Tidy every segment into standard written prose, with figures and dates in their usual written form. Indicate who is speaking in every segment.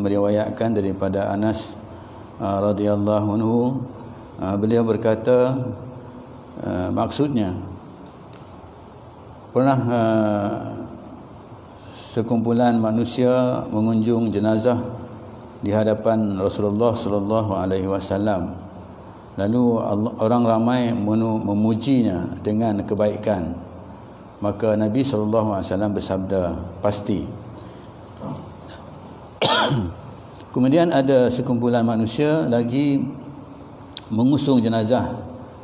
Speaker 1: meriwayatkan daripada Anas radhiyallahu anhu, beliau berkata, maksudnya pernah sekumpulan manusia mengunjung jenazah di hadapan Rasulullah sallallahu alaihi wasallam. Lalu orang ramai memujinya dengan kebaikan. Maka Nabi sallallahu alaihi wasallam bersabda, pasti. Kemudian ada sekumpulan manusia lagi mengusung jenazah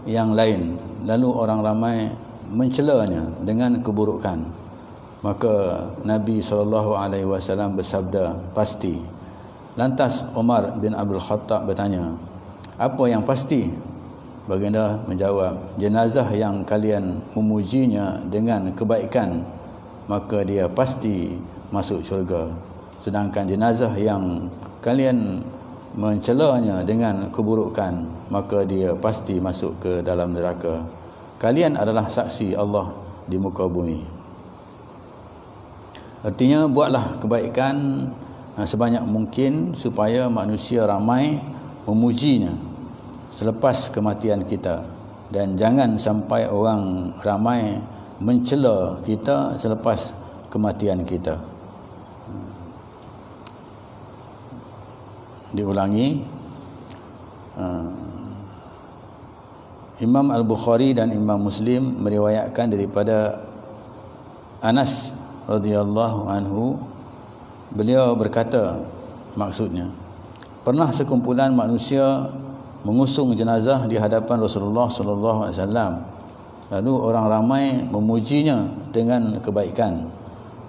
Speaker 1: yang lain. Lalu orang ramai mencelanya dengan keburukan. Maka Nabi SAW bersabda, pasti. Lantas Umar bin Abdul Khattab bertanya, apa yang pasti? Baginda menjawab, jenazah yang kalian memujinya dengan kebaikan, maka dia pasti masuk syurga. Sedangkan jenazah yang kalian mencelanya dengan keburukan, maka dia pasti masuk ke dalam neraka. Kalian adalah saksi Allah di muka bumi. Artinya, buatlah kebaikan sebanyak mungkin supaya manusia ramai memujinya selepas kematian kita, dan jangan sampai orang ramai mencela kita selepas kematian kita. Diulangi, Imam Al-Bukhari dan Imam Muslim meriwayatkan daripada Anas radhiyallahu anhu, beliau berkata, maksudnya, pernah sekumpulan manusia mengusung jenazah di hadapan Rasulullah sallallahu alaihi wasallam. Lalu orang ramai memujinya dengan kebaikan.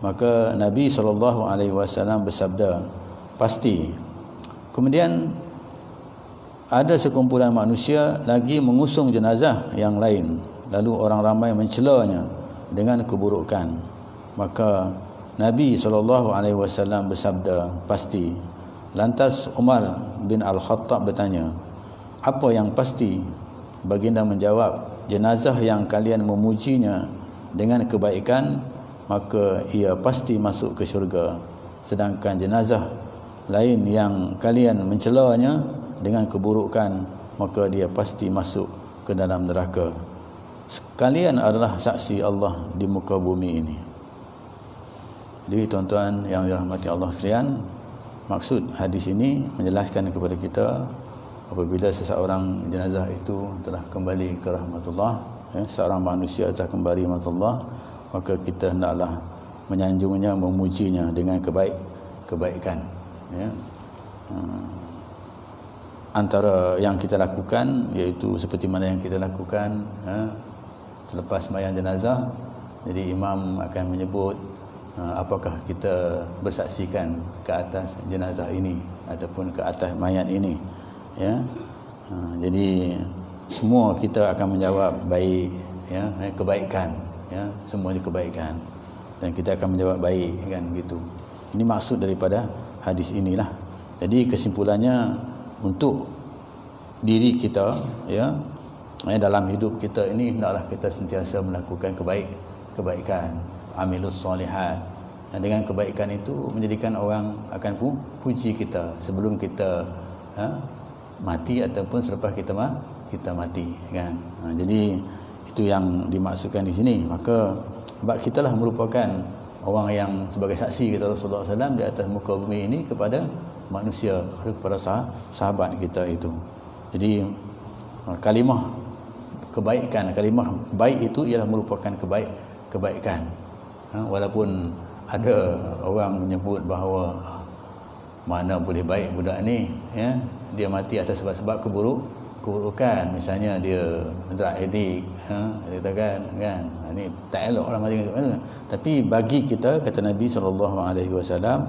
Speaker 1: Maka Nabi sallallahu alaihi wasallam bersabda, pasti. Kemudian ada sekumpulan manusia lagi mengusung jenazah yang lain. Lalu orang ramai mencelanya dengan keburukan. Maka Nabi SAW bersabda, pasti. Lantas Umar bin Al-Khattab bertanya, apa yang pasti? Baginda menjawab, jenazah yang kalian memujinya dengan kebaikan, maka ia pasti masuk ke syurga. Sedangkan jenazah lain yang kalian mencelanya dengan keburukan, maka dia pasti masuk ke dalam neraka. Kalian adalah saksi Allah di muka bumi ini. Jadi tuan-tuan yang dirahmati Allah sekalian, maksud hadis ini menjelaskan kepada kita, apabila seseorang jenazah itu telah kembali ke rahmatullah, seorang manusia telah kembali ke rahmatullah, maka kita hendaklah menyanjungnya, memujinya dengan kebaikan. Antara yang kita lakukan, iaitu seperti mana yang kita lakukan selepas sembahyang jenazah. Jadi imam akan menyebut apakah kita bersaksikan ke atas jenazah ini ataupun ke atas mayat ini, jadi semua kita akan menjawab baik, kebaikan, semuanya kebaikan, dan kita akan menjawab baik, kan, gitu. Ini maksud daripada hadis inilah. Jadi kesimpulannya, untuk diri kita, dalam hidup kita ini hendaklah kita sentiasa melakukan kebaikan, amilus solihat. Dan dengan kebaikan itu menjadikan orang akan puji kita sebelum kita mati ataupun selepas kita mati, kan. Jadi itu yang dimaksudkan di sini. Maka sebab kitalah merupakan orang yang sebagai saksi kita Rasulullah SAW di atas muka bumi ini kepada manusia, kepada sahabat kita itu. Jadi kalimah kebaikan, kalimah baik itu ialah merupakan kebaikan. Walaupun ada orang menyebut bahawa mana boleh baik budak ni, dia mati atas sebab-sebab keburukan, misalnya dia drug addict, dia katakan, kan, ni tak elok orang mati. Tapi bagi kita, kata Nabi SAW,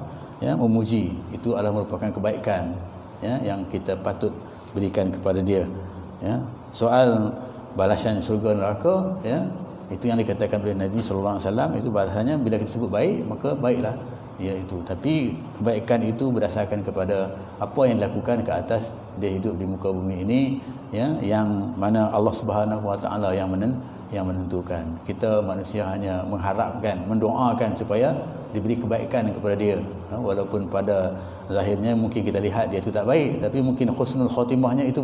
Speaker 1: memuji itu adalah merupakan kebaikan, yang kita patut berikan kepada dia. Soal balasan syurga neraka, itu yang dikatakan oleh Nabi SAW, itu balasannya bila kita sebut baik, maka baiklah iaitu. Tapi kebaikan itu berdasarkan kepada apa yang dilakukan ke atas dia hidup di muka bumi ini, ya, yang mana Allah Subhanahu Wa Taala yang menentukan. Kita manusia hanya mengharapkan, mendoakan supaya diberi kebaikan kepada dia, walaupun pada zahirnya mungkin kita lihat dia itu tak baik, tapi mungkin husnul khotimahnya itu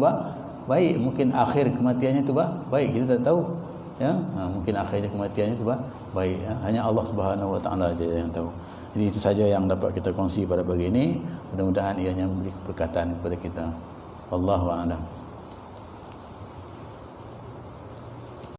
Speaker 1: baik, mungkin akhir kematiannya itu baik, kita tak tahu, ya. Mungkin akhirnya kematiannya itu baik, ya. Hanya Allah Subhanahu Wa Taala saja yang tahu. Jadi itu saja yang dapat kita kongsi pada pagi ini. Mudah-mudahan ianya memberi keberkatan kepada kita. Wallahu a'lam.